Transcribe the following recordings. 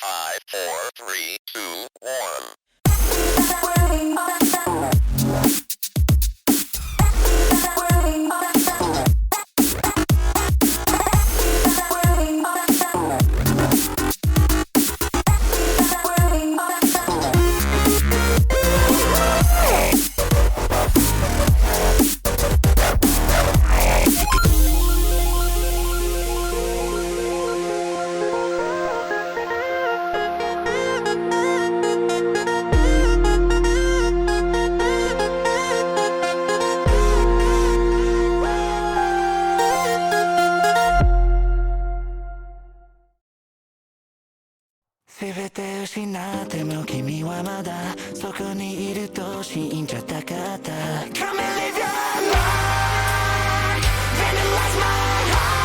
5, 4, 3, 2, 1.全て失っても君はまだそこにいると信じたかった Come and live your life Vandalize my heart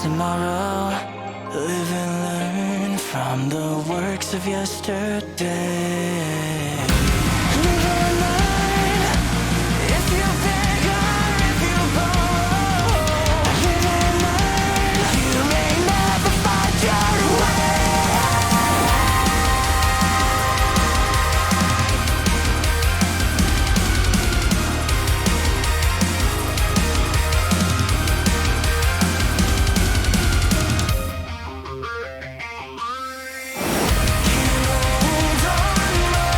Tomorrow, live and learn from the works of yesterday. Live and learn if you beg or if you borrow. Live and learn, you may never find your way. Hold on.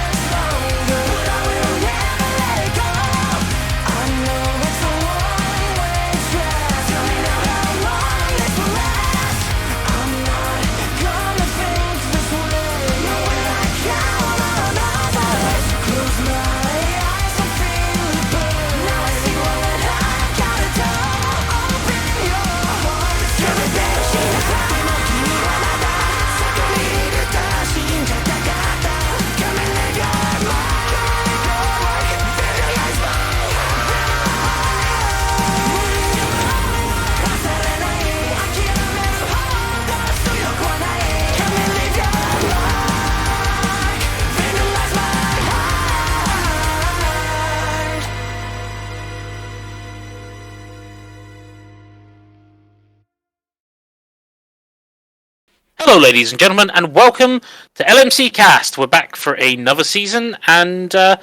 Hello, ladies and gentlemen, and welcome to LMC Cast. We're back for another season, and I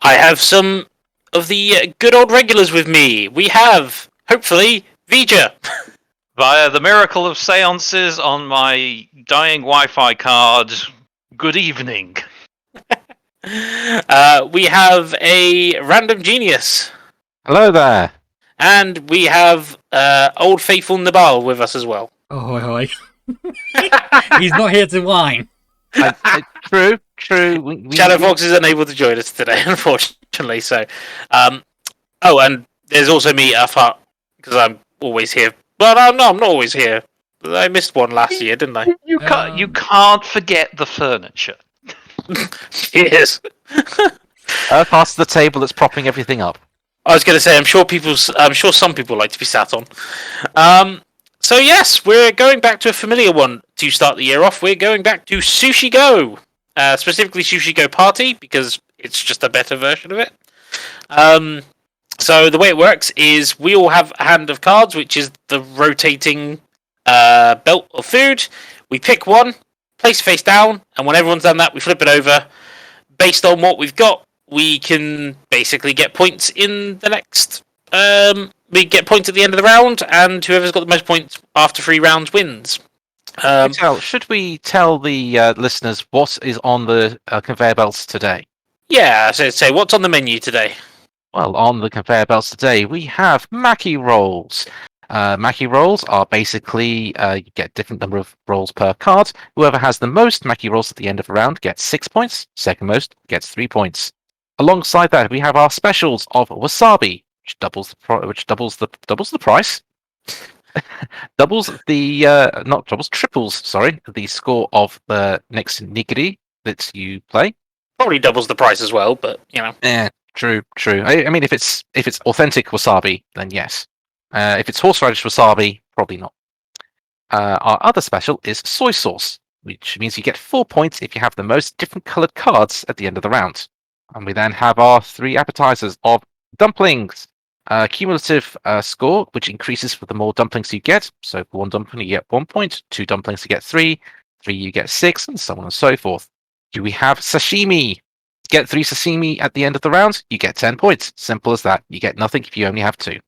have some of the good old regulars with me. We have, hopefully, Vija. Via the miracle of seances on my dying Wi-Fi card, good evening. We have a random genius. Hello there. And we have old faithful Nabal with us as well. Oh, hoi, hoi. He's not here to whine. True. Shadow Fox is unable to join us today, unfortunately. So, and there's also me, Afart, because I'm always here. Well, no, I'm not always here. I missed one last year, didn't I? You can't forget the furniture. Yes. Pass the table that's propping everything up. I was going to say, I'm sure some people like to be sat on. So yes, we're going back to a familiar one to start the year off. We're going back to Sushi Go, specifically Sushi Go Party, because it's just a better version of it. So the way it works is we all have a hand of cards, which is the rotating belt of food. We pick one, place face down, and when everyone's done that, we flip it over. Based on what we've got, we can basically get points in the next. We get points at the end of the round, and whoever's got the most points after 3 rounds wins. Should we tell the listeners what is on the conveyor belts today? Yeah, so what's on the menu today? Well, on the conveyor belts today, we have Mackie rolls. Mackie rolls are basically you get a different number of rolls per card. Whoever has the most Mackie rolls at the end of a round gets 6 points. Second most gets 3 points. Alongside that, we have our specials of wasabi, which doubles the price. Triples the score of the next nigiri that you play. Probably doubles the price as well, but you know. Yeah, true. I mean, if it's authentic wasabi, then yes. If it's horseradish wasabi, probably not. Our other special is soy sauce, which means you get 4 points if you have the most different coloured cards at the end of the round. And we then have our 3 appetizers of dumplings. Cumulative score, which increases for the more dumplings you get. So for 1 dumpling, you get 1 point. 2 dumplings, you get 3. 3, you get 6, and so on and so forth. Do we have sashimi? Get 3 sashimi at the end of the round, you get 10 points. Simple as that. You get nothing if you only have 2.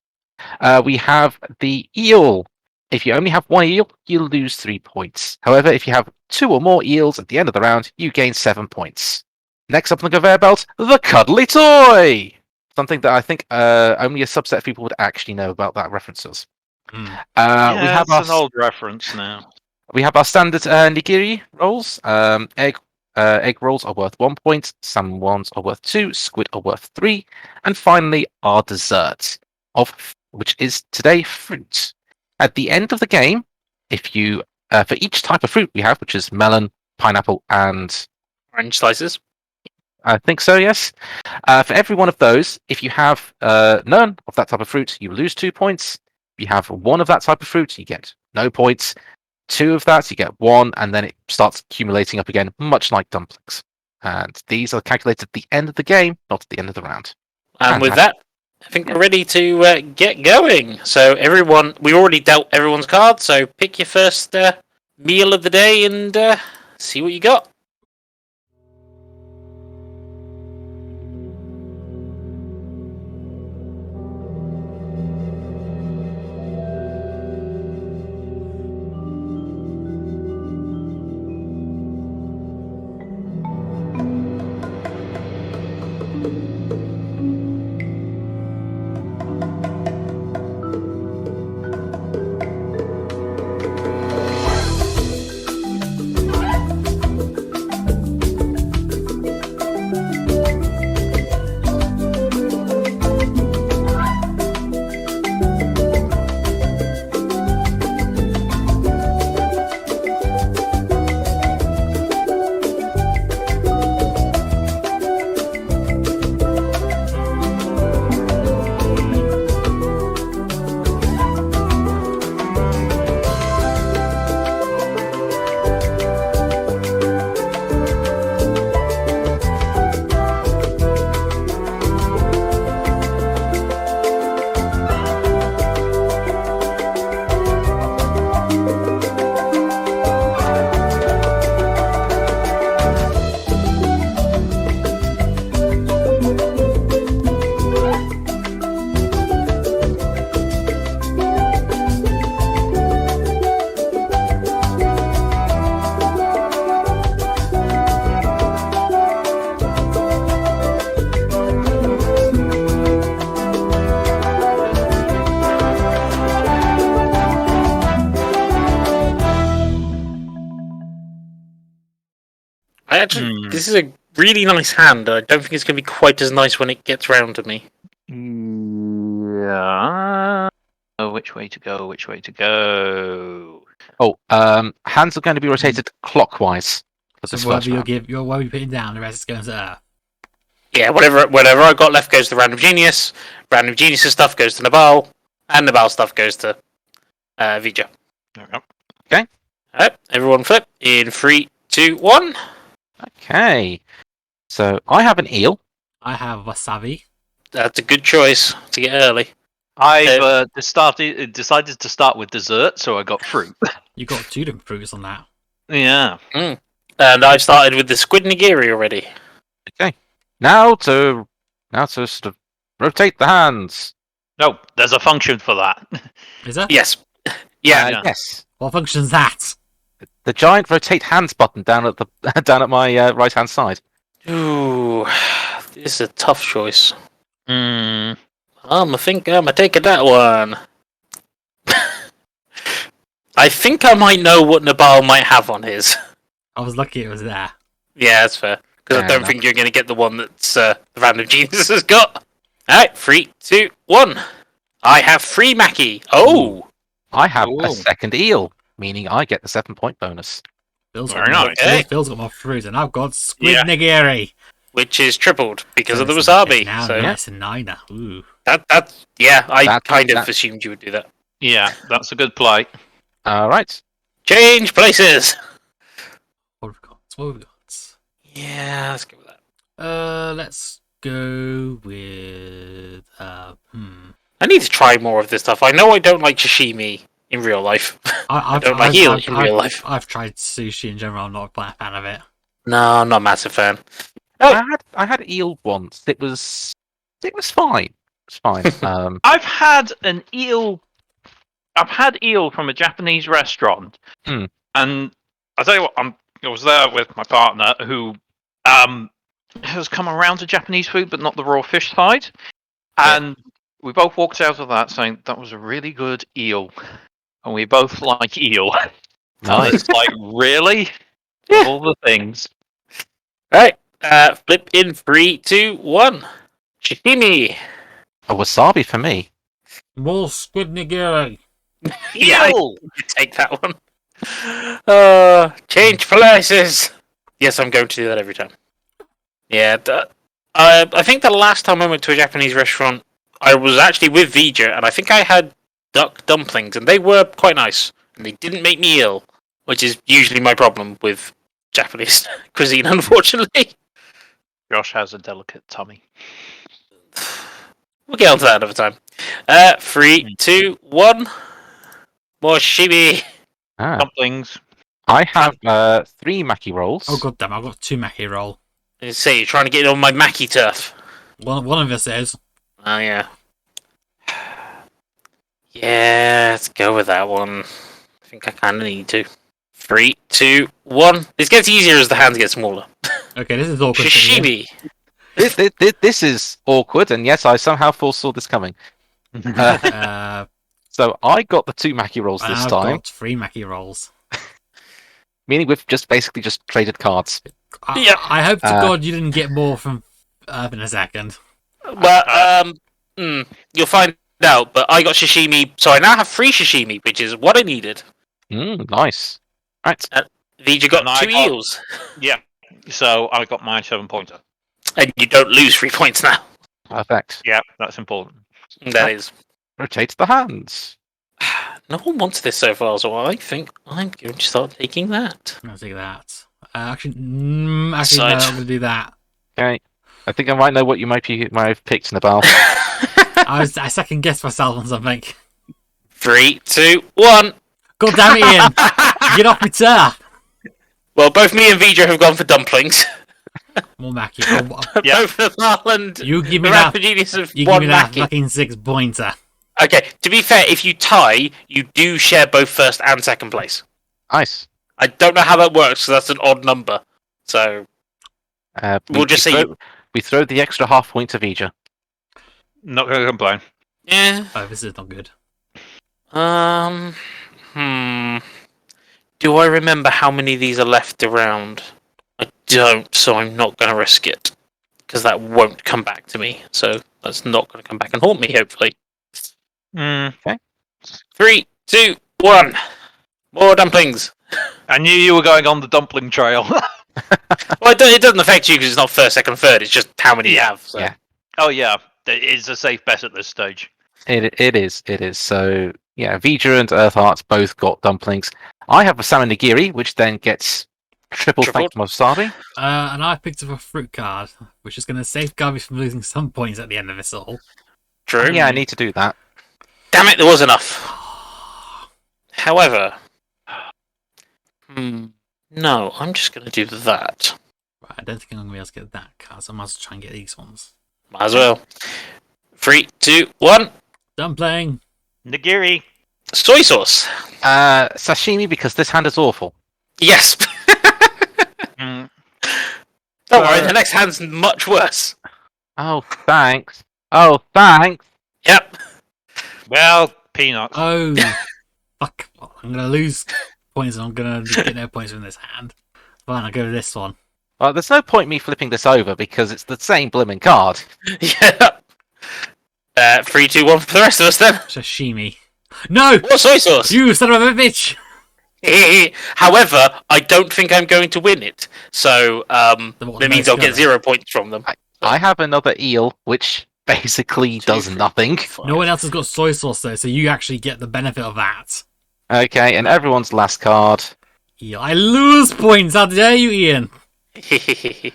We have the eel. If you only have 1 eel, you lose 3 points. However, if you have 2 or more eels at the end of the round, you gain 7 points. Next up on the conveyor belt, the cuddly toy. Something that I think only a subset of people would actually know about that references. We have an old reference now. We have our standard nigiri rolls. Egg rolls are worth 1 point. Salmon ones are worth 2. Squid are worth 3. And finally, our dessert, which is today fruit. At the end of the game, if you for each type of fruit we have, which is melon, pineapple, and Orange slices. I think so, yes. For every one of those, if you have none of that type of fruit, you lose 2 points. If you have 1 of that type of fruit, you get no points. 2 of that, you get 1, and then it starts accumulating up again, much like dumplings. And these are calculated at the end of the game, not at the end of the round. And with that, I think we're ready to get going. So everyone, we already dealt everyone's cards, so pick your first meal of the day and see what you got. Actually, this is a really nice hand. I don't think it's going to be quite as nice when it gets round to me. Yeah. Oh, which way to go? Which way to go? Oh, hands are going to be rotated clockwise for So this whatever first you round. give, whatever you putting down, the rest is going to Earth. Yeah, whatever I got left goes to Random Genius. Random Genius's stuff goes to Nabal, and Nabal's stuff goes to Vija. Okay. Alright, everyone flip in 3, 2, 1. Okay. So I have an eel. I have wasabi. That's a good choice to get early. I've decided to start with dessert, so I got fruit. You got 2 different fruits on that. Yeah. And I've started with the squid nigiri already. Okay. Now to sort of rotate the hands. No, there's a function for that. Is that? Yes. Yeah. Yeah. Yes. What function's that? The giant rotate hands button down at the down at my right hand side. Ooh, this is a tough choice. Mm. I think I'm taking that one. I think I might know what Nabal might have on his. I was lucky it was there. Yeah, that's fair. Because I Fair don't enough. think you're going to get the one that's the Random Genius has got. Alright, 3, 2, 1. I have 3 Mackie. Oh! I have Ooh. a second eel, meaning I get the 7-point bonus. Bill's Very got nice. Okay. Bill's got more fruit, and I've got squid Yeah. nigiri. Which is tripled because of the It's wasabi. now So nice and niner. Ooh. that's yeah, I That- kind of that- assumed you would do that. Yeah, that's a good play. All right. Change places! What have we got? What have we got? Yeah, let's go with that. Let's go with I need to try more of this stuff. I know I don't like sashimi in real life. I don't like eel in real life. I've tried sushi in general. I'm not a fan of it. No, I'm not a massive fan. I had eel once. It was fine. It's fine. I've had eel from a Japanese restaurant, Hmm. and I tell you what, I was there with my partner who has come around to Japanese food, but not the raw fish side, and we both walked out of that saying that was a really good eel, and we both like eel. Nice. It's like, really? Yeah. Of all the things. Right, flip in 3, 2, 1. Shishimi. A wasabi for me. More squid nigiri. Yeah, I Eel! could take that one. Change places. Yes, I'm going to do that every time. Yeah, I think the last time I went to a Japanese restaurant, I was actually with Vija, and I think I had duck dumplings, and they were quite nice, and they didn't make me ill, which is usually my problem with Japanese cuisine, unfortunately. Josh has a delicate tummy. We'll get on to that another time. 3, 2, 1. More shibi. Ah. Dumplings. I have 3 maki rolls. Oh god damn! I've got 2 Mackie roll. You say you're trying to get on my Mackie turf. One of us is. Oh yeah. Yeah, let's go with that one. I think I kind of need to. 3, 2, 1. This gets easier as the hands get smaller. Okay, this is awkward. for you. Sashimi. This is awkward, and yes, I somehow foresaw this coming. So I got the 2 maki rolls this I've time, got 3 Mackie rolls. meaning we've basically just traded cards. Yeah. I hope to God you didn't get more from Herb in a second. But you'll find out. But I got sashimi, so I now have 3 sashimi, which is what I needed. Nice. Right. Vija got And I 2 got- eels, Yeah. So I got my 7-pointer. and you don't lose 3 points now. Perfect. Yeah, that's important. That is. Rotate the hands. No one wants this so far, so I think I'm going to start taking that. I'll take that. Actually, no, I'm Side. going to do that. Okay. I think I might know what you might have picked, Nabal. I second guessed myself on something. 3, 2, 1. God damn it, Ian! Get off my turf! Well, both me and Vija have gone for dumplings. More Mackie. Yeah. Both of Harland. You give The me that. Rapid Genius of You give one me that Mackie. fucking 6-pointer. Okay, to be fair, if you tie, you do share both first and second place. Nice. I don't know how that works, because that's an odd number. So, we'll just say we throw the extra half point to Vija. Not going to complain. yeah. Oh, this is not good. Do I remember how many of these are left around? I don't, so I'm not going to risk it. Because that won't come back to me. So that's not going to come back and haunt me, hopefully. Okay. 3, 2, 1. More dumplings. I knew you were going on the dumpling trail. Well, it doesn't affect you because it's not first, second, third. It's just how many you have. So. Yeah. Oh yeah, it is a safe bet at this stage. It is. So yeah, Vidra and Earthheart both got dumplings. I have a salmon nigiri, which then gets triple thanks to wasabi. And I picked up a fruit card, which is going to safeguard me from losing some points at the end of this all. True. Yeah, I need to do that. Damn it, there was enough. However, no, I'm just going to do that. Right, I don't think I'm going to be able to get that card, so I might as well try and get these ones. Might as well. 3, 2, 1. Dumpling! Nigiri. Soy sauce. Sashimi, because this hand is awful. Yes. Mm. Don't worry, the next hand's much worse. Oh, thanks. Oh, thanks. Yep. Well, peanuts. Oh, fuck. Well, I'm going to lose points and I'm going to get no points from this hand. Fine, I'll go with this one. Well, there's no point me flipping this over because it's the same blimmin' card. Yeah. 3, 2, 1 for the rest of us then. Sashimi. No! What soy sauce? You son of a bitch! However, I don't think I'm going to win it. So, that means I'll get 0 points from them. I have another eel, which basically does nothing. No one else has got soy sauce though, so you actually get the benefit of that. Okay, and everyone's last card. Eel. I lose points! How dare you, Ian? Actually,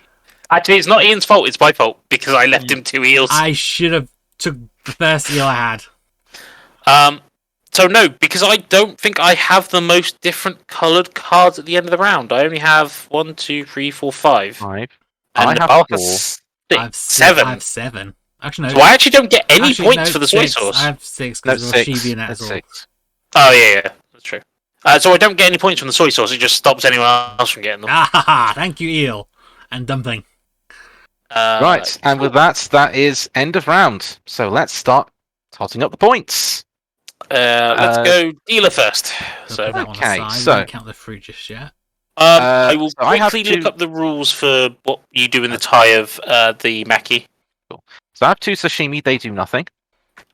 it's not Ian's fault, it's my fault, because I left him 2 eels. I should have took the first eel I had. So no, because I don't think I have the most different coloured cards at the end of the round. I only have 1, 2, 3, 4, 5. 5. And I have Naval 4. has I have 7. I have 7. Actually, no. So I actually don't get any Actually, points no, for the soy 6. sauce. I have 6 No, because of 6. Shibi and that That's as well. 6. Oh yeah, that's true. So I don't get any points from the soy sauce. It just stops anyone else from getting them. Ah ha ha! Thank you, eel. And dumpling. Right, and with that is end of round. So let's start totting up the points. Let's go dealer first. Put So that one okay, aside. so- We don't count the fruit just yet. I will so I have quickly look to- up the rules for what you do in the tie of the maki. So I have 2 sashimi, they do nothing.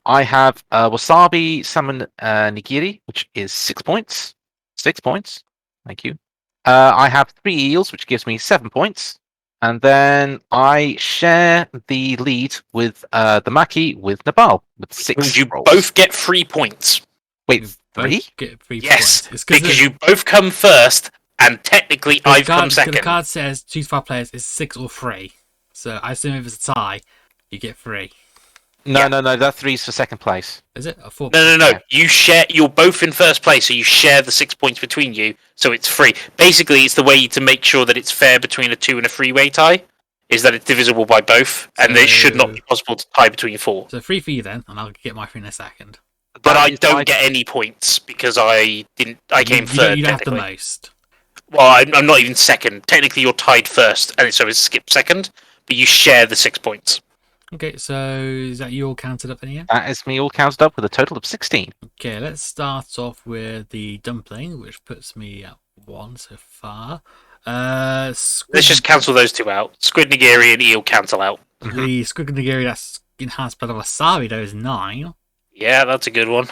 I have wasabi salmon nigiri, which is 6 points. 6 points. Thank you. I have 3 eels, which gives me 7 points. And then I share the lead with the maki with Nabal with 6 You rolls. both get 3 points. Wait, Both 3? Get 3 Yes, points. It's because you both come first, and technically I've come second. The card says choose 5 players is 6 or 3. So I assume if it's a tie, you get 3. No, that 3's for second place. Is it? A 4? No. Yeah. You share. You're both in first place, so you share the 6 points between you. So it's free. Basically, it's the way to make sure that it's fair between a 2 and a 3-way tie. Is that it's divisible by both, and it should not be possible to tie between 4. So 3 for you then, and I'll get my 3 in a second. But I don't get any points because I didn't. I came third. You don't have the technically. most. Well, I'm not even second. Technically, you're tied first, and so it's skipped second. But you share the 6 points. Okay, so is that you all counted up in here? That is me all counted up with a total of 16. Okay, let's start off with the dumpling, which puts me at 1 so far. Let's just cancel those 2 out. Squid nigiri and eel cancel out. The squid nigiri that's enhanced by the wasabi though is 9. Yeah, that's a good one.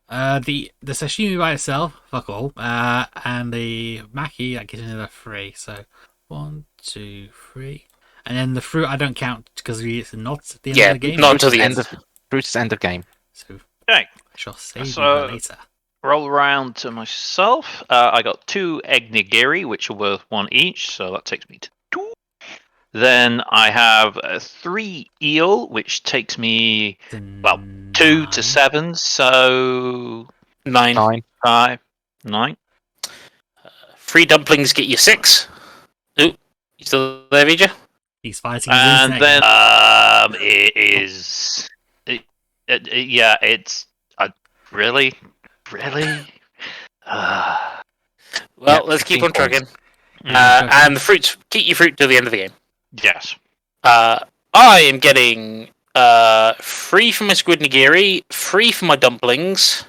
The sashimi by itself, fuck all. And the maki that gives me another 3. So 1, 2, 3. And then the fruit I don't count because it's not at the end of the game. not until the end. Bruce's end of game. So Okay. I shall save So- you for later. Roll around to myself. I got 2 egg nigiri, which are worth 1 each, so that takes me to 2. Then I have 3 eel, which takes me, well, 2 to 7, so 9. 9. 5, 9. 3 dumplings get you 6. Ooh, you still there, Vija? He's fighting his And insect. then it is, yeah, it's really. Well, Yep, let's keep 15 on trucking. Mm, And the fruits, keep your fruit till the end of the game. Yes. I am getting 3 for my squid nigiri, 3 for my dumplings,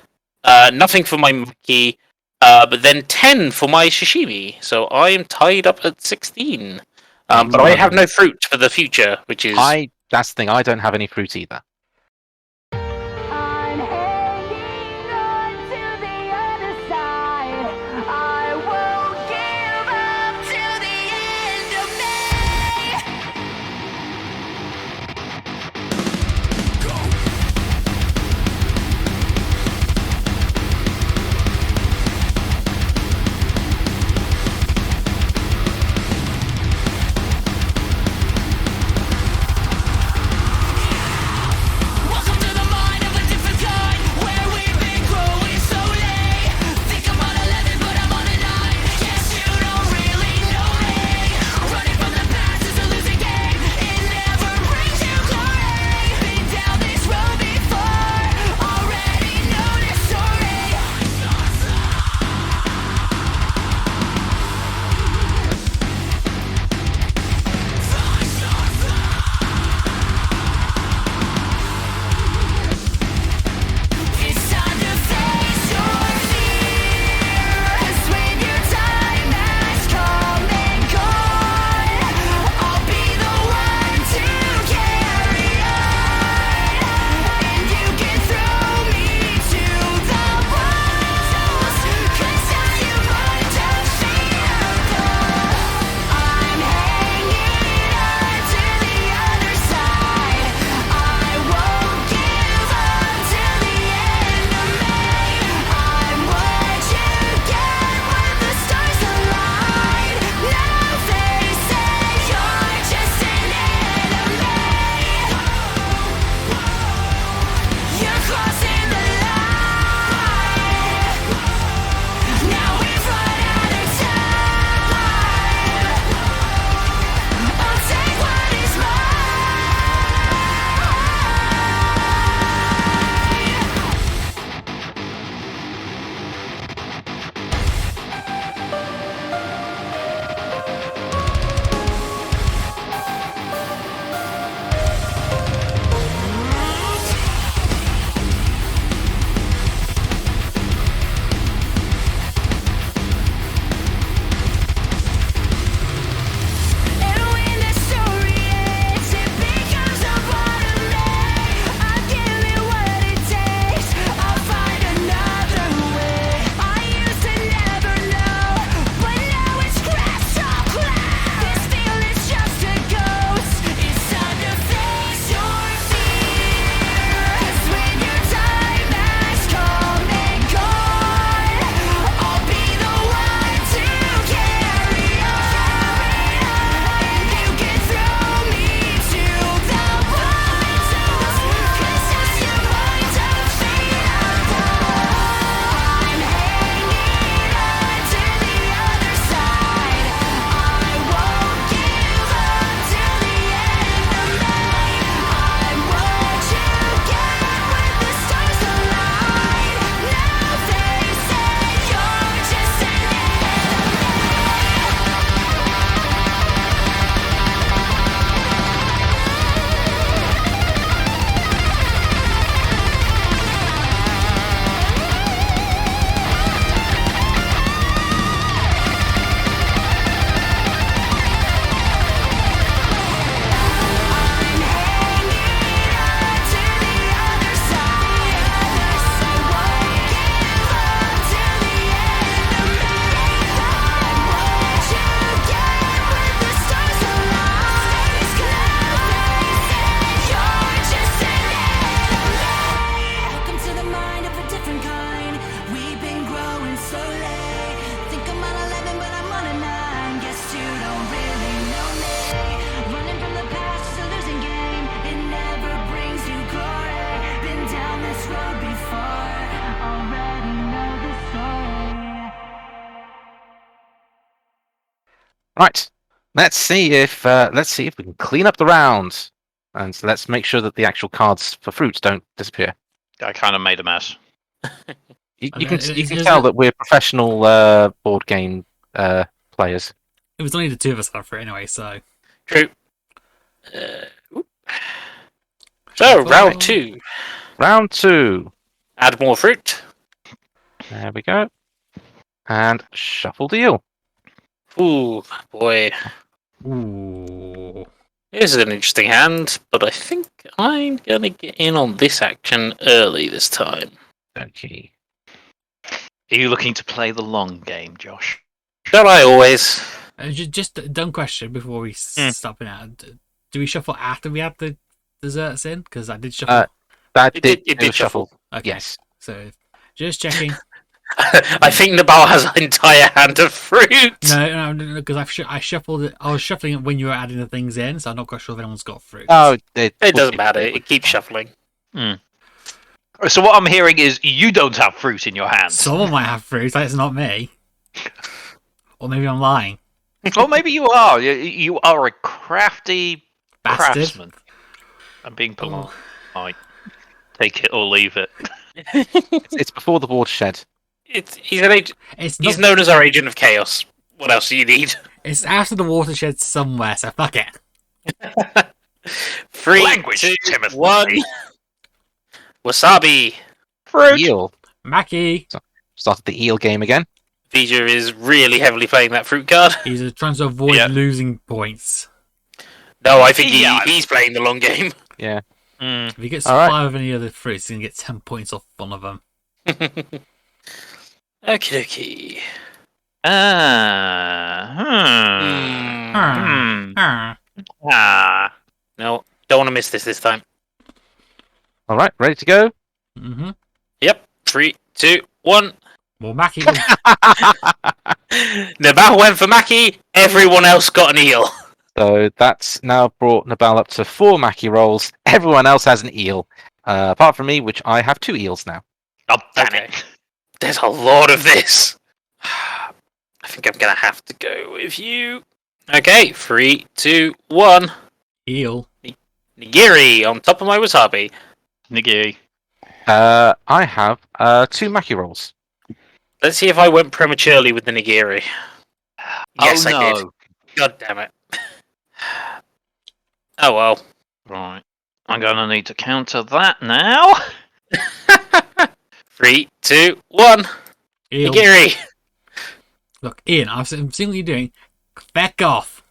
nothing for my maki, but then 10 for my sashimi. So I am tied up at 16. But I have no fruit for the future, which is That's the thing. I don't have any fruit either. I'm hanging on to the other side. I won't give up till the end of May. Welcome to the mind of a different kind, where we've been growing slowly. Think I'm on 11, but I'm on a 9. Guess you don't really know me. Running from the past is a losing game. It never brings you glory. Been down this road before, already know this story. It's time to face your fears. When your time has come and gone, I'll be the one to carry on. And you can throw me to the wolves, 'cause I am undefeatable. I'm hanging on to the other side. I won't give up till the end of May. I'm what you get when the stars align. Now they say you're just an enemy. You're crossing the line. Now we've run out of time. I'll take what is mine. And when the story ends, it becomes a part of me. I'll give it what it takes. I'll find another way. I used to never know, but now it's crystal clear. This feeling's just a ghost. It's time to face your fears. When your time has come and gone, I'll be the one to carry on. And you can throw me to the wolves, 'cause I am undefeatable. I'm hanging on to the other side. I won't give up till the end of May. I'm what you get when the stars align. Now they say you're just an I'm hanging on to the other side. I won't give up till the end of May. I'm what you get when the stars align. Now they say you're just an enemy. Welcome to the mind of a different kind. We've been growing slowly. Think I'm on 11, but I'm on a 9. Guess you don't really know me. Running from the past is a losing game. It never brings you glory. Been down this road before, already know the story. Right. Let's see if we can clean up the round, and let's make sure that the actual cards for fruit don't disappear. I kind of made a mess. You Okay, can is tell it- that we're professional board game players. It was only the two of us up for it anyway, so. true. So, round 2. Round 2. Add more fruit. There we go. And shuffle deal. Ooh, boy. Ooh. This is an interesting hand, but I think I'm gonna get in on this action early this time. Okay. Are you looking to play the long game, Josh? Don't I always? Just a dumb question before we stop it out. Do we shuffle after we have the desserts in? Because I did shuffle. That It did did shuffle. Okay. Yes. So just checking. I think Nabal has an entire hand of fruit. No, because I shuffled it. I was shuffling it when you were adding the things in, so I'm not quite sure if anyone's got fruit. Oh, It doesn't matter. It keeps shuffling. So what I'm hearing is you don't have fruit in your hands. Someone might have fruit. That's not me. Or maybe I'm lying. Or maybe you are. You are a crafty Bastard. craftsman. I'm being polite. Take it or leave it. It's before the watershed. He's an agent. It's He's not, known as our agent of chaos. What else do you need? It's after the watershed somewhere, so fuck it. 3, Language, 2, Timothy. 1. Wasabi. Fruit. Eel. Mackie. Started the eel game again. Vija is really heavily playing that fruit card. He's trying to avoid Yeah. losing points. No, I think Yeah. he's playing the long game. Yeah. If he gets All right. 5 of any other fruits, he's going to get 10 points off one of them. Okie dokie. No, don't want to miss this time. All right, ready to go. Mm-hmm. Yep. 3, 2, 1. Well, Mackie. Nabal went for Mackie. Everyone else got an eel. So that's now brought Nabal up to 4 Mackie rolls. Everyone else has an eel, apart from me, which I have 2 eels now. Oh, damn Okay. it. There's a lot of this. I think I'm gonna have to go with you. Okay, 3, 2, 1. Eel. Nigiri on top of my wasabi. Nigiri. I have 2 Mackie rolls. Let's see if I went prematurely with the nigiri. Yes, oh, I no. did. God damn it. Oh well. Right. I'm going to need to counter that now. 3, 2, 1. Eel. Nigiri. Look, Ian, I've seen what you're doing. Back off.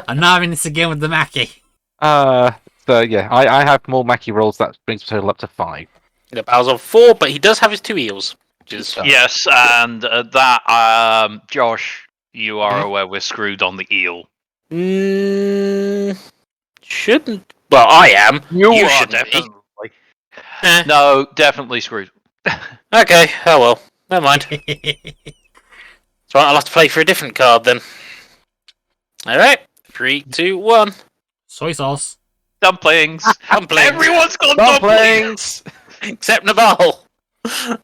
I'm not having this again with the Mackie. So yeah, I have more Mackie rolls. That brings the total up to 5. Nabal's on 4, but he does have his 2 eels. Which is Yes, and that, Josh, you are Okay. aware we're screwed on the eel. Shouldn't. Well, I am. You are shouldn't be. definitely. Eh. No, definitely screwed. Okay, oh well. Never mind. So I'll have to play for a different card then. Alright. 3, 2, 1. Soy sauce. Dumplings. Dumplings. Everyone's got dumplings. Dumplings. Except Nabal.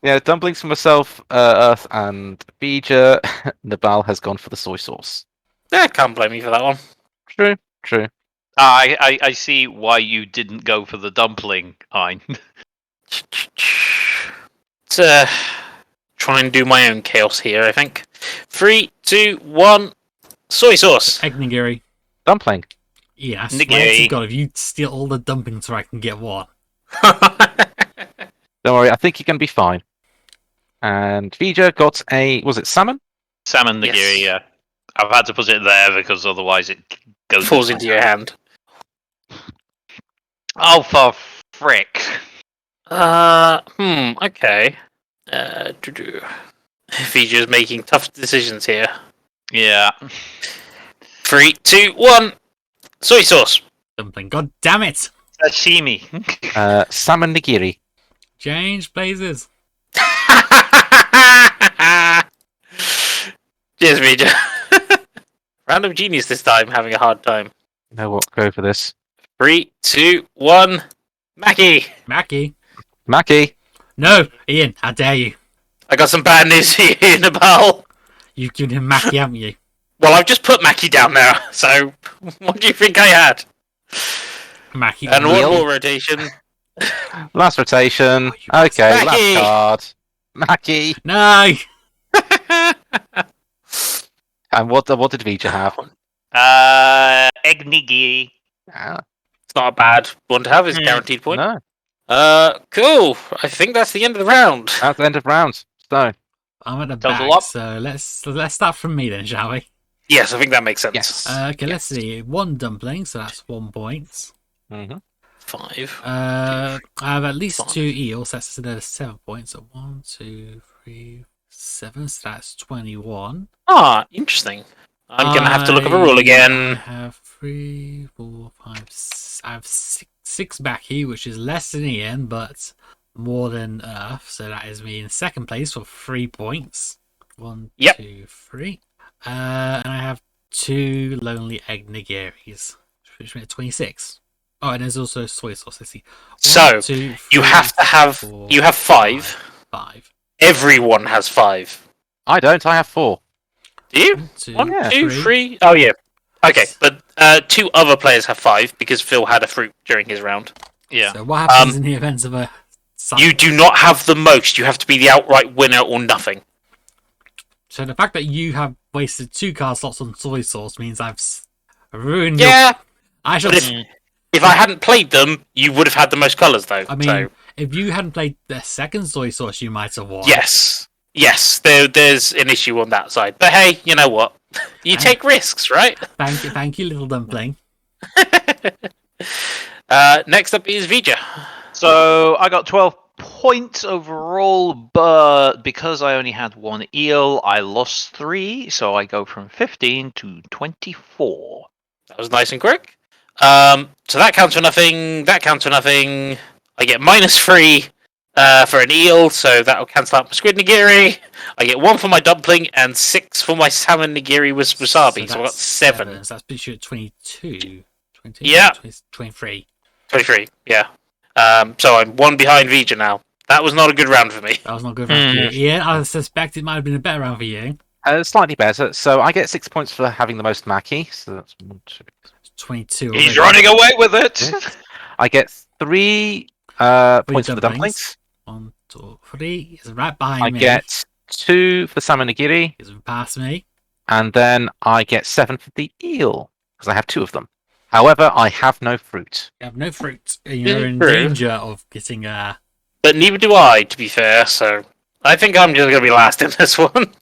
Yeah, dumplings for myself, Earth, and Bija. Nabal has gone for the soy sauce. Yeah, can't blame me for that one. True. I see why you didn't go for the dumpling, Hein. To try and do my own chaos here, I think. 3, 2, 1. Soy sauce. Egg nigiri. Dumpling. Yeah, I swear Nigiri. to God, if you steal all the dumplings so I can get one. Don't worry, I think you're going to be fine. And Bija got a, was it salmon? Salmon Yes. nigiri, yeah. I've had to put it there because otherwise it goes Falls into your hand. Oh, for frick. Okay. Vija's making tough decisions here. Yeah. 3, 2, 1. Soy sauce. Dumpling. God damn it! Sashimi. Salmon nigiri. Change places. Cheers, Vija. Random genius this time, having a hard time. You know what? Go for this. 3, 2, 1. Mackie. Mackie. Mackie. No, Ian, how dare you? I got some bad news for you, Nabal. You've given him Mackie, haven't you? Well, I've just put Mackie down there, so what do you think I had? Mackie. And one Wheel. more rotation. Last rotation. Oh, you Okay, Mackie. last card. Mackie. No! And what did Vija have? Egg nigiri. Ah, It's not a bad one to have, it's guaranteed point. no, Cool. I think that's the end of the round. that's the end of round. So, I'm at the Total back, up. so let's start from me then, shall we? Yes, I think that makes sense. Yes. Okay, let's see. 1 dumpling, so that's 1 point. hmm 5. I have at least 5. 2 eels, that's another 7 points. So 1, 2, 3, 7, so that's 21. Ah, interesting. I'm going to have to look up a rule I again. have 3, 4, 5, I have 6 backy, which is less than Ian, but more than Earth. So that is me in second place for 3 points. 1, Yep. 2, 3. And I have 2 lonely egg nigiris, which makes 26. Oh, and there's also soy sauce. Let's see. 1, So, 2, you 3, have to have. 4, You have 5. 5. Everyone has 5. I don't. I have 4. Do you? 1, 2, 1, Yeah. 2, 3. 3. Oh, yeah. Okay, but 2 other players have 5 because Phil had a fruit during his round. Yeah. So what happens in the event of a... You do not have the most. You have to be the outright winner or nothing. So the fact that you have wasted 2 card slots on soy sauce means I've ruined Yeah, your... I shall... but if I hadn't played them, you would have had the most colours, though. I mean, so, if you hadn't played the second soy sauce, you might have won. yes. There's an issue on that side. But hey, you know what? You take risks, right? Thank you, little dumpling. Next up is Vija. So I got 12 points overall, but because I only had 1 eel, I lost 3, so I go from 15 to 24. That was nice and quick. So that counts for nothing. That counts for nothing. I get -3 for an eel, so that'll cancel out my squid nigiri. I get 1 for my dumpling and 6 for my salmon nigiri with wasabi. So I got that's 7. So that's pretty sure 22. 20, Yeah. 23. 23. Yeah. So I'm 1 behind Vija now. That was not a good round for me. That was not good for you. Yeah, I suspect it might have been a better round for you. Slightly better. So I get 6 points for having the most maki. So that's 1, 2. 22. He's already. running away with it! I get 3 points for the dumplings. 1, 2, 3. He's right behind I me. get 2 for the salmon nigiri, He's past me. and then I get 7 for the eel because I have 2 of them. However, I have no fruit. You have no fruit. And you're in True. danger of getting But neither do I, to be fair, so I think I'm just going to be last in this one.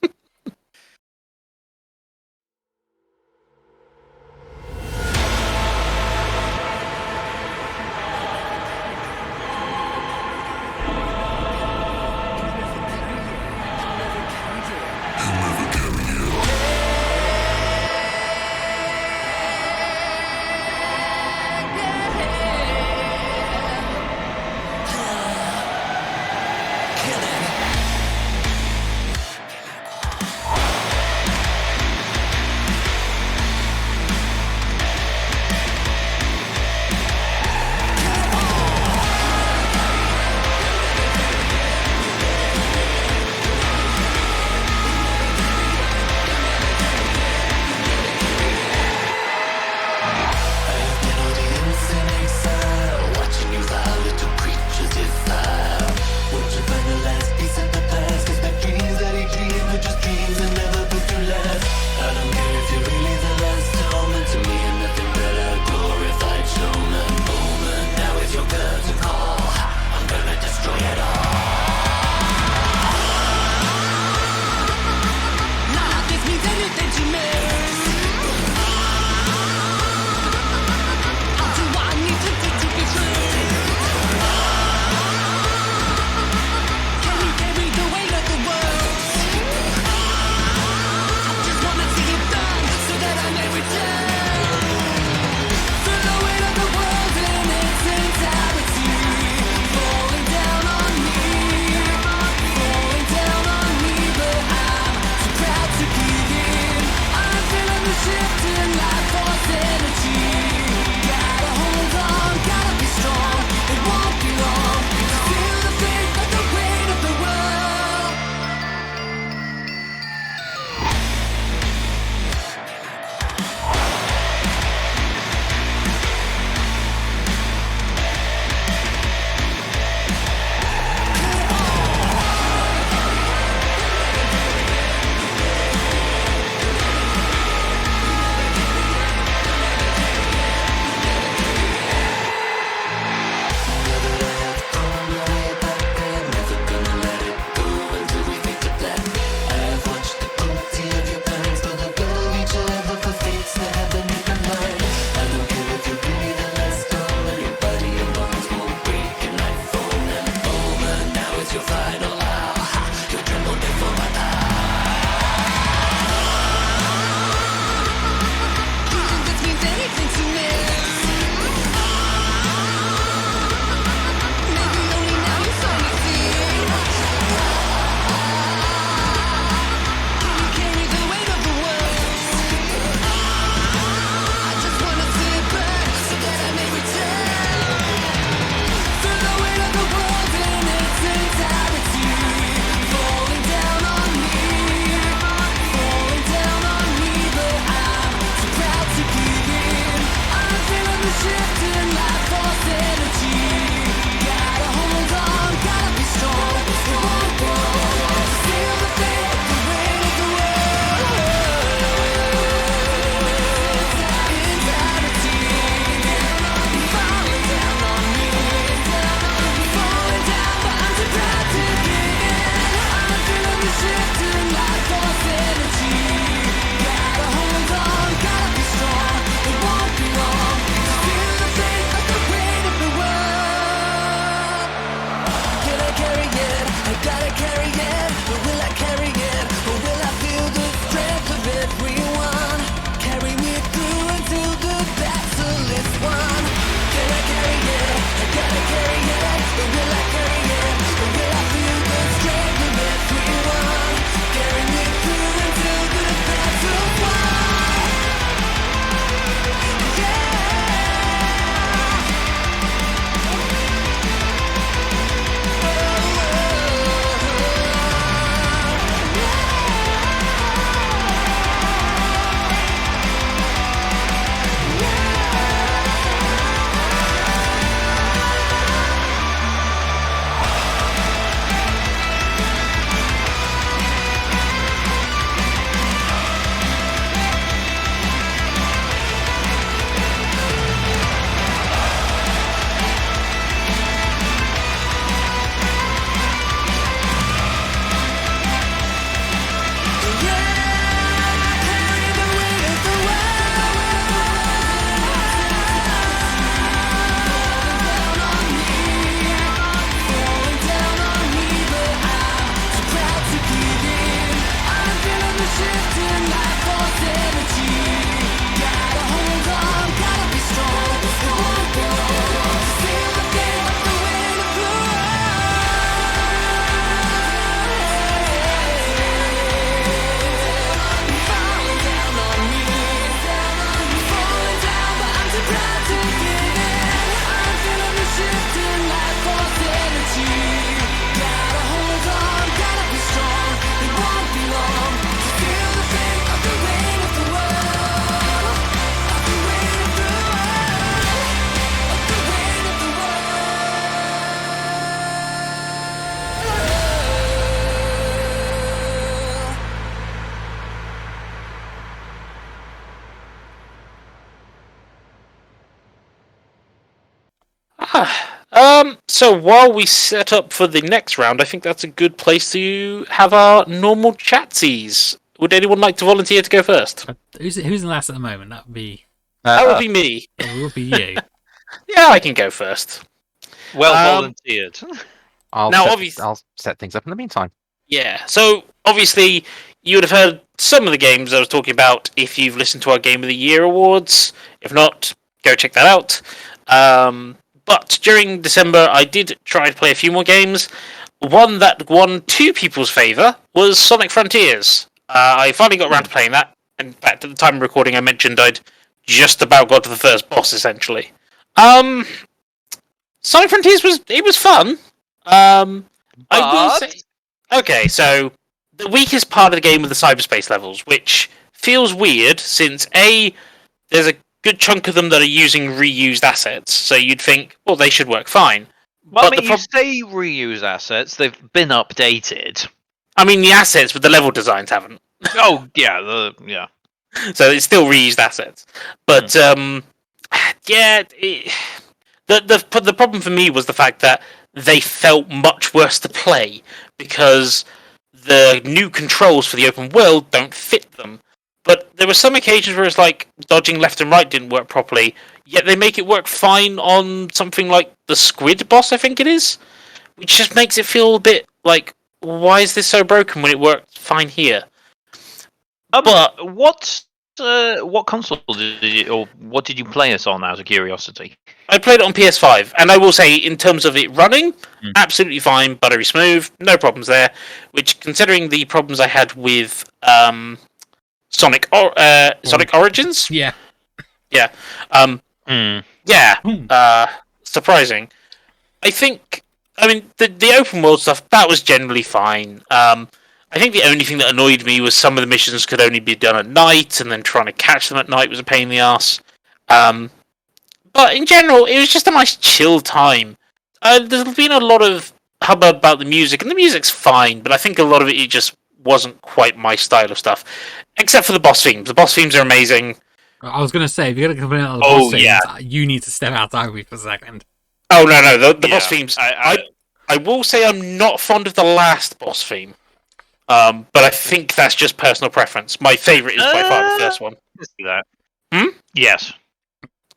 carry it, I gotta carry it. Or will I carry it, or will I feel the strength of everyone? Carry me through until the battle is won. Can I carry it, I gotta carry it. Or will I carry it, or will I feel the strength of everyone? Carry me through until the battle's won. Yeah. So while we set up for the next round, I think that's a good place to have our normal chatsies. Would anyone like to volunteer to go first? Who's in last at the moment? That would be That would be me. you. Yeah, I can go first. Well Um, volunteered. I'll set things up in the meantime. Yeah, so obviously you would have heard some of the games I was talking about if you've listened to our Game of the Year awards. If not, go check that out. But during December, I did try to play a few more games. One that won 2 people's favour was Sonic Frontiers. I finally got around to playing that. In fact, at the time of recording, I mentioned I'd just about got to the first boss, essentially. Sonic Frontiers was fun. I will say... Okay, so the weakest part of the game were the cyberspace levels, which feels weird since there's a good chunk of them that are using reused assets, so you'd think, well, they should work fine. Well, But I mean, you say reuse assets, they've been updated. I mean, the assets, but the level designs haven't. Oh, yeah, yeah. So it's still reused assets. But, yeah, the problem for me was the fact that they felt much worse to play, because the new controls for the open world don't fit them. But there were some occasions where it's like dodging left and right didn't work properly, yet they make it work fine on something like the squid boss, I think it is, which just makes it feel a bit like, why is this so broken when it worked fine here? But what console did you, or what did you play us on, out of curiosity? I played it on PS5, and I will say, in terms of it running, absolutely fine, buttery smooth, no problems there. Which, considering the problems I had with Sonic Origins, Yeah. surprising. I mean, the open world stuff, that was generally fine. I think the only thing that annoyed me was some of the missions could only be done at night, and then trying to catch them at night was a pain in the arse. But in general, it was just a nice chill time. There's been a lot of hubbub about the music, and the music's fine, but I think a lot of it just wasn't quite my style of stuff. Except for the boss themes. The boss themes are amazing. I was going to say, if you're going to complain about the boss themes, you need to step outside of me for a second. Oh, no, the boss themes. I will say I'm not fond of the last boss theme. But I think that's just personal preference. My favourite is by far the first one. See that? Yes.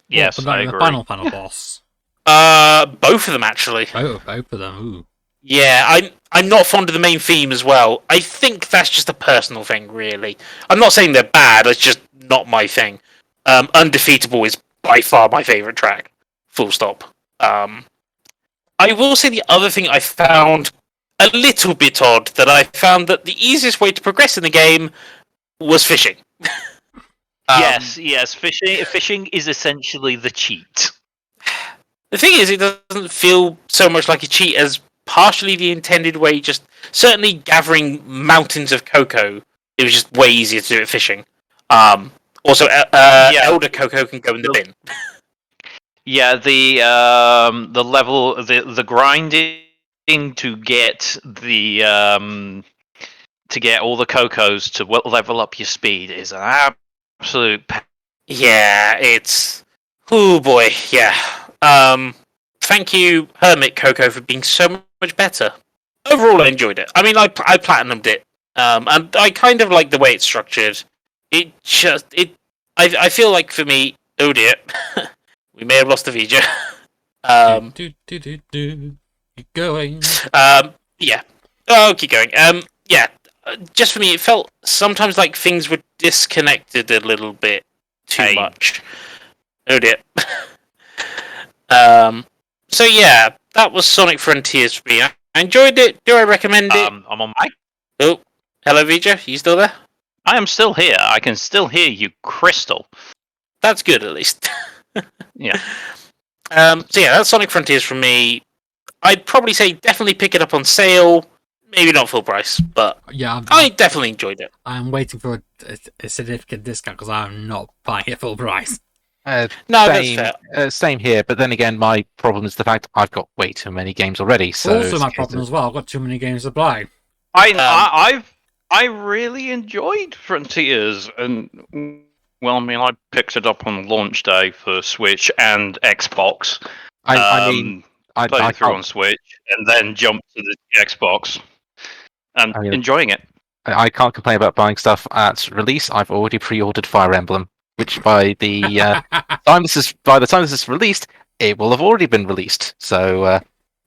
Yes, What I about agree. the final boss? Both of them, actually. Both of them, ooh. Yeah, I'm not fond of the main theme as well. I think that's just a personal thing, really. I'm not saying they're bad. It's just not my thing. Undefeatable is by far my favorite track. Full stop. I will say the other thing I found a little bit odd, that I found that the easiest way to progress in the game was fishing. Yes. Fishing is essentially the cheat. The thing is, it doesn't feel so much like a cheat as partially the intended way. Just certainly gathering mountains of cocoa, it was just way easier to do it fishing. Also, elder cocoa can go in the bin. Yeah, the level, the grinding to get all the cocos to level up your speed is an absolute. Yeah, it's. Oh boy, yeah. Thank you, Hermit Coco, for being so much better. Overall, I enjoyed it. I mean, I platinumed it, and I kind of like the way it's structured. I feel like for me, oh dear, we may have lost the Vija. Keep going. Yeah. Oh, keep going. Yeah. Just for me, it felt sometimes like things were disconnected a little bit too much. Oh dear. So yeah, that was Sonic Frontiers for me. I enjoyed it. Do I recommend it? I'm on mic. Oh, hello, Vija. You still there? I am still here. I can still hear you, Crystal. That's good, at least. Yeah. So yeah, that's Sonic Frontiers from me. I'd probably say definitely pick it up on sale. Maybe not full price, but Yeah, I definitely enjoyed it. I'm waiting for a significant discount because I'm not buying it full price. No, that's fair. Same here, but then again, my problem is the fact I've got way too many games already. So Also, my problem as well. I've got too many games to play. I really enjoyed Frontiers, and well, I mean, I picked it up on launch day for Switch and Xbox. I mean, I played it through can't- on Switch, and then jumped to the Xbox, and enjoying it. I can't complain about buying stuff at release. I've already pre-ordered Fire Emblem, which by the time this is released, it will have already been released. So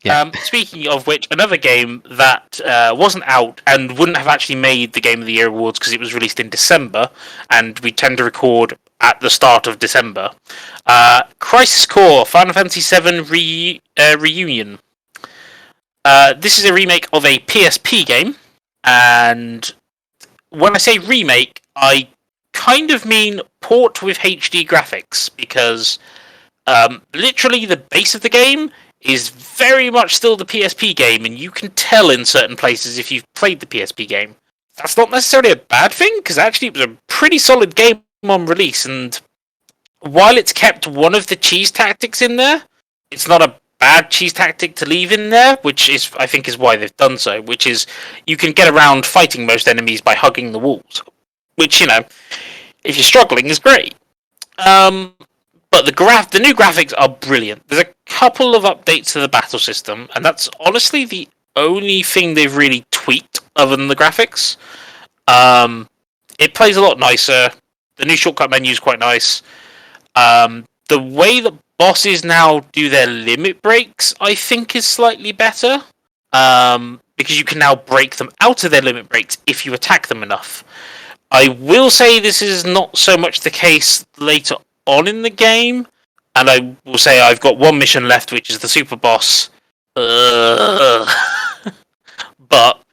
yeah. Speaking of which, another game that wasn't out and wouldn't have actually made the Game of the Year awards because it was released in December, and we tend to record at the start of December. Crisis Core Final Fantasy VII Reunion. This is a remake of a PSP game, and when I say remake, I kind of mean port with HD graphics, because literally the base of the game is very much still the PSP game, and you can tell in certain places if you've played the PSP game. That's not necessarily a bad thing, because actually it was a pretty solid game on release, and while it's kept one of the cheese tactics in there, it's not a bad cheese tactic to leave in there, which is, I think, is why they've done so, which is you can get around fighting most enemies by hugging the walls, which, you know, if you're struggling, is great. But the new graphics are brilliant. There's a couple of updates to the battle system, and that's honestly the only thing they've really tweaked other than the graphics. It plays a lot nicer. The new shortcut menu is quite nice. The way that bosses now do their limit breaks, I think, is slightly better. Because you can now break them out of their limit breaks if you attack them enough. I will say this is not so much the case later on in the game, and I will say I've got one mission left, which is the super boss. But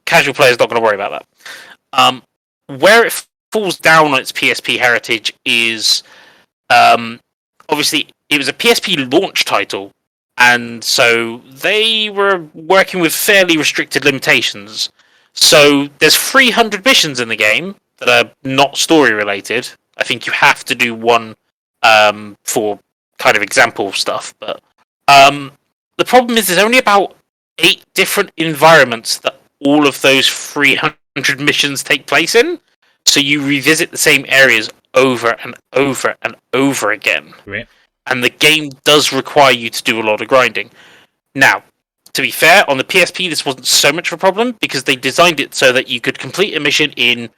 casual players not going to worry about that. Where it falls down on its PSP heritage is, obviously, it was a PSP launch title, and so they were working with fairly restricted limitations. So there's 300 missions in the game that are not story related. I think you have to do one for kind of example stuff, but the problem is there's only about 8 different environments that all of those 300 missions take place in, so you revisit the same areas over and over and over again. Right. And the game does require you to do a lot of grinding. Now, to be fair, on the PSP this wasn't so much of a problem, because they designed it so that you could complete a mission in,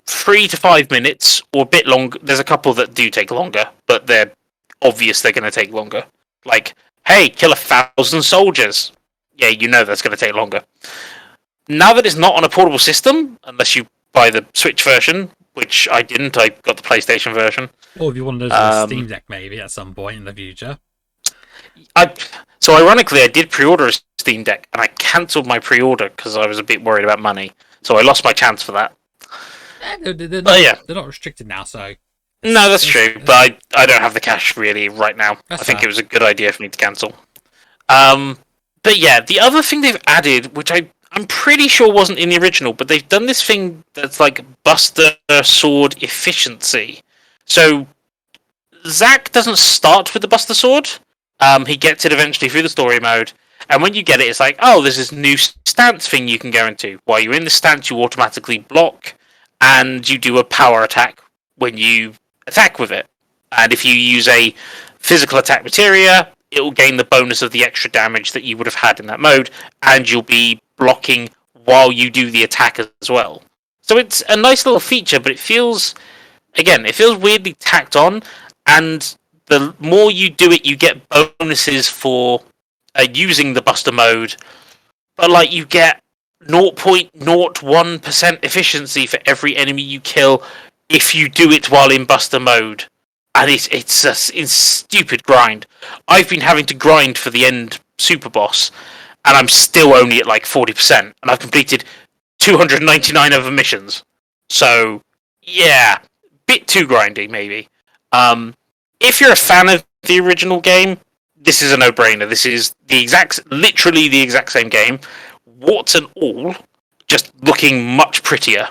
3 to 5 minutes, or a bit longer. There's a couple that do take longer, but they're obvious they're going to take longer. Like, hey, kill 1,000 soldiers. yeah, you know that's going to take longer. Now that it's not on a portable system, unless you buy the Switch version, which I didn't, I got the PlayStation version. Or if you want those on Steam Deck, maybe at some point in the future. So ironically, I did pre-order a Steam Deck, and I cancelled my pre-order because I was a bit worried about money. So I lost my chance for that. They're not restricted now, so... No, that's true, but I don't have the cash really right now. I think fair. it was a good idea for me to cancel. But yeah, the other thing they've added, which I'm pretty sure wasn't in the original, but they've done this thing that's like Buster Sword efficiency. So Zack doesn't start with the Buster Sword. He gets it eventually through the story mode. And when you get it, it's like, oh, there's this new stance thing you can go into. While you're in the stance, you automatically block, and you do a power attack when you attack with it. And if you use a physical attack materia, it will gain the bonus of the extra damage that you would have had in that mode, and you'll be blocking while you do the attack as well. So it's a nice little feature, but it feels weirdly tacked on, and the more you do it, you get bonuses for using the Buster mode, but like you get 0.01% efficiency for every enemy you kill if you do it while in Buster mode. And it's a stupid grind. I've been having to grind for the end super boss, and I'm still only at like 40%, and I've completed 299 other missions. So, yeah, bit too grindy, maybe. If you're a fan of the original game, this is a no-brainer. This is literally the exact same game, warts and all, just looking much prettier,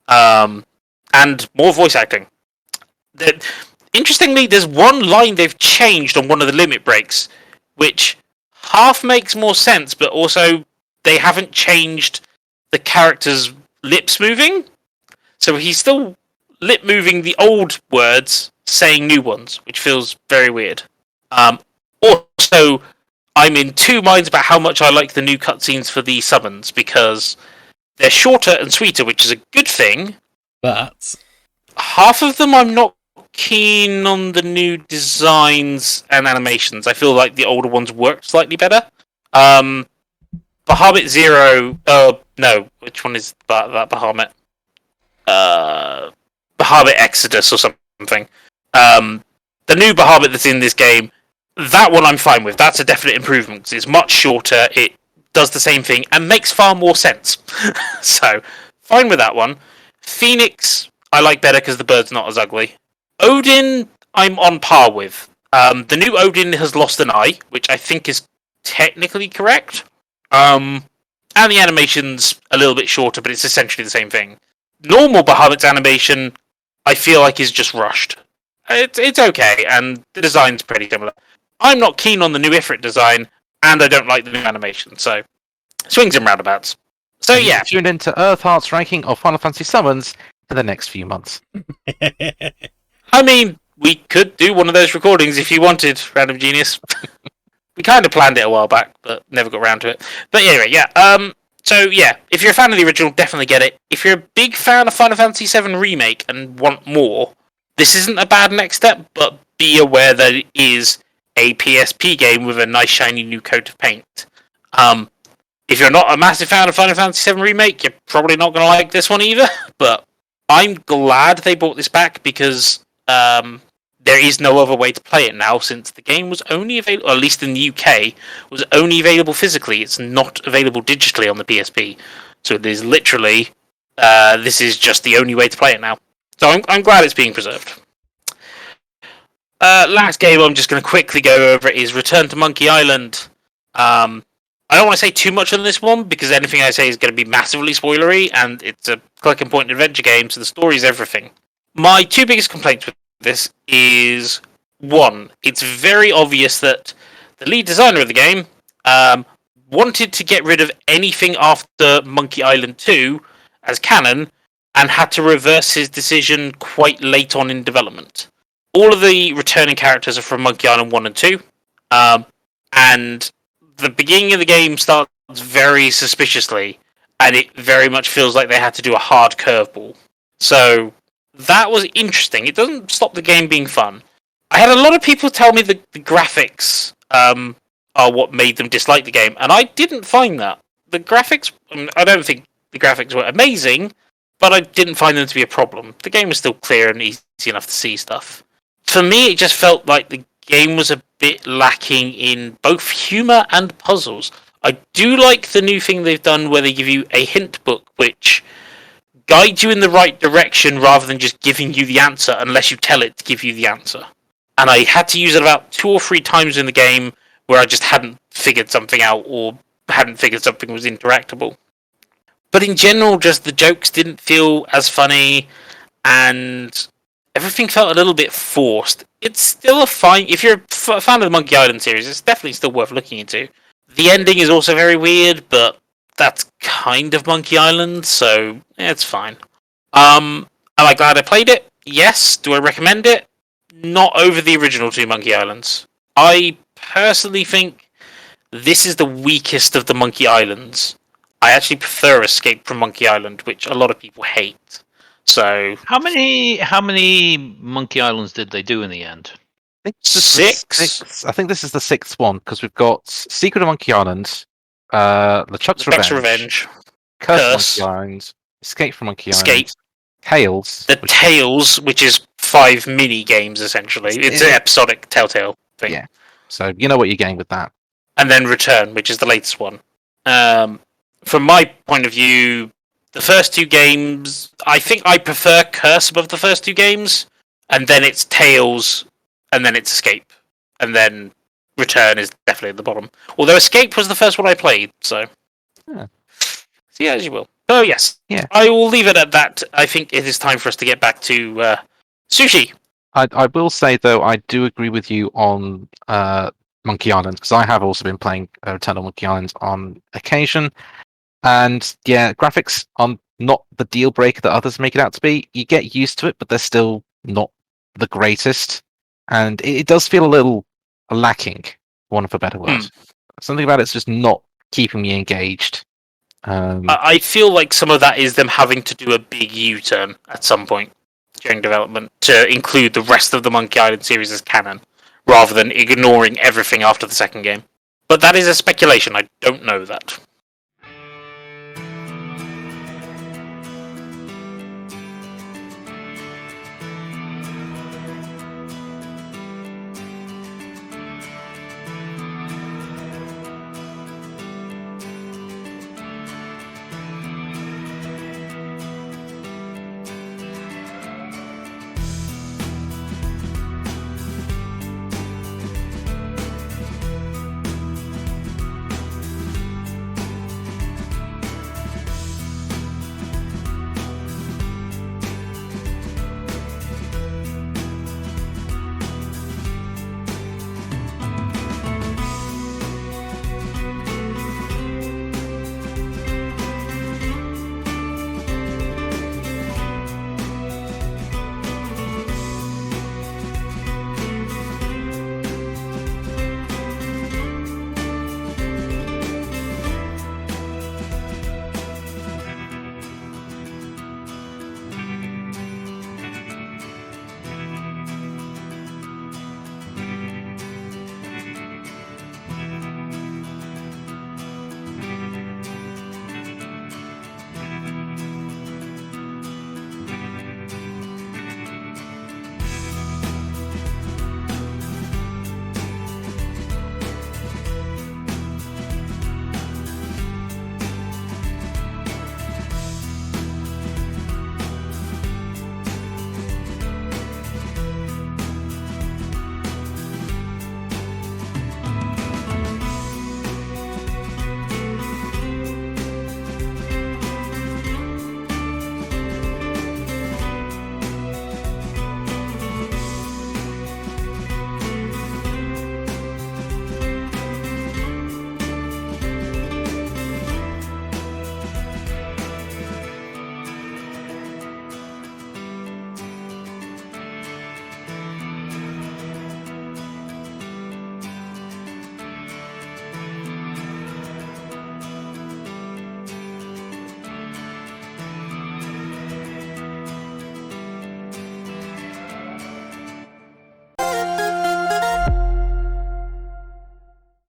and more voice acting. Interestingly, there's one line they've changed on one of the limit breaks, which half makes more sense, but also they haven't changed the character's lips moving. So he's still lip moving the old words, saying new ones, which feels very weird. Also, I'm in two minds about how much I like the new cutscenes for the summons, because they're shorter and sweeter, which is a good thing. But Half of them I'm not keen on the new designs and animations. I feel like the older ones worked slightly better. Bahamut Zero... no, which one is that Bahamut? Bahamut Exodus or something. The new Bahamut that's in this game, that one I'm fine with. That's a definite improvement, because it's much shorter, it does the same thing, and makes far more sense. So, fine with that one. Phoenix, I like better because the bird's not as ugly. Odin, I'm on par with. The new Odin has lost an eye, which I think is technically correct. And the animation's a little bit shorter, but it's essentially the same thing. Normal Bahamut's animation, I feel like, is just rushed. It's okay, and the design's pretty similar. I'm not keen on the new Ifrit design, and I don't like the new animation, so swings and roundabouts. So yeah. Tune into Earth Heart's ranking of Final Fantasy summons for the next few months. I mean, we could do one of those recordings if you wanted, Random Genius. We kind of planned it a while back, but never got around to it. But anyway, yeah. So yeah, if you're a fan of the original, definitely get it. If you're a big fan of Final Fantasy VII Remake and want more, this isn't a bad next step, but be aware that it is a PSP game with a nice shiny new coat of paint. If you're not a massive fan of Final Fantasy VII Remake, you're probably not going to like this one either, but I'm glad they brought this back, because there is no other way to play it now, since the game was only available, or at least in the UK, was only available physically. It's not available digitally on the PSP. So it is literally, this is just the only way to play it now. So I'm glad it's being preserved. Last game I'm just going to quickly go over is Return to Monkey Island. I don't want to say too much on this one, because anything I say is going to be massively spoilery, and it's a click and point adventure game, so the story is everything. My two biggest complaints with this is, one, it's very obvious that the lead designer of the game wanted to get rid of anything after Monkey Island 2 as canon, and had to reverse his decision quite late on in development. All of the returning characters are from Monkey Island 1 and 2, and the beginning of the game starts very suspiciously, and it very much feels like they had to do a hard curveball. So that was interesting. It doesn't stop the game being fun. I had a lot of people tell me the graphics are what made them dislike the game, and I didn't find that. The graphics, I don't think the graphics were amazing, but I didn't find them to be a problem. The game was still clear and easy enough to see stuff. For me, it just felt like the game was a bit lacking in both humour and puzzles. I do like the new thing they've done where they give you a hint book which guides you in the right direction rather than just giving you the answer unless you tell it to give you the answer. And I had to use it about 2 or 3 times in the game where I just hadn't figured something out or hadn't figured something was interactable. But in general, just the jokes didn't feel as funny, and everything felt a little bit forced. It's still a fine... If you're a fan of the Monkey Island series, it's definitely still worth looking into. The ending is also very weird, but that's kind of Monkey Island, so it's fine. Am I glad I played it? Yes. Do I recommend it? Not over the original 2 Monkey Islands. I personally think this is the weakest of the Monkey Islands. I actually prefer Escape from Monkey Island, which a lot of people hate. So How many Monkey Islands did they do in the end? I think this is the 6. I think this is the 6th one because we've got Secret of Monkey Island, LeChuck's Revenge, Curse. Monkey Island, Escape from Monkey Escape. Island, Tales. The Tales, which is 5 mini games essentially. It's an episodic Telltale thing. Yeah. So you know what you're getting with that. And then Return, which is the latest one. From my point of view, the first 2 games, I think I prefer Curse above the first 2 games, and then it's Tales, and then it's Escape, and then Return is definitely at the bottom. Although Escape was the first one I played, so... Yeah. So yeah, as you will. So yes, Yeah. I will leave it at that. I think it is time for us to get back to sushi. I will say though, I do agree with you on Monkey Island because I have also been playing Return of Monkey Island on occasion, and yeah, graphics are not the deal breaker that others make it out to be. You get used to it, but they're still not the greatest, and it does feel a little lacking, for want of a better word. Something about it's just not keeping me engaged. I feel like some of that is them having to do a big U-turn at some point during development to include the rest of the Monkey Island series as canon, rather than ignoring everything after the second game. But that is a speculation, I don't know that.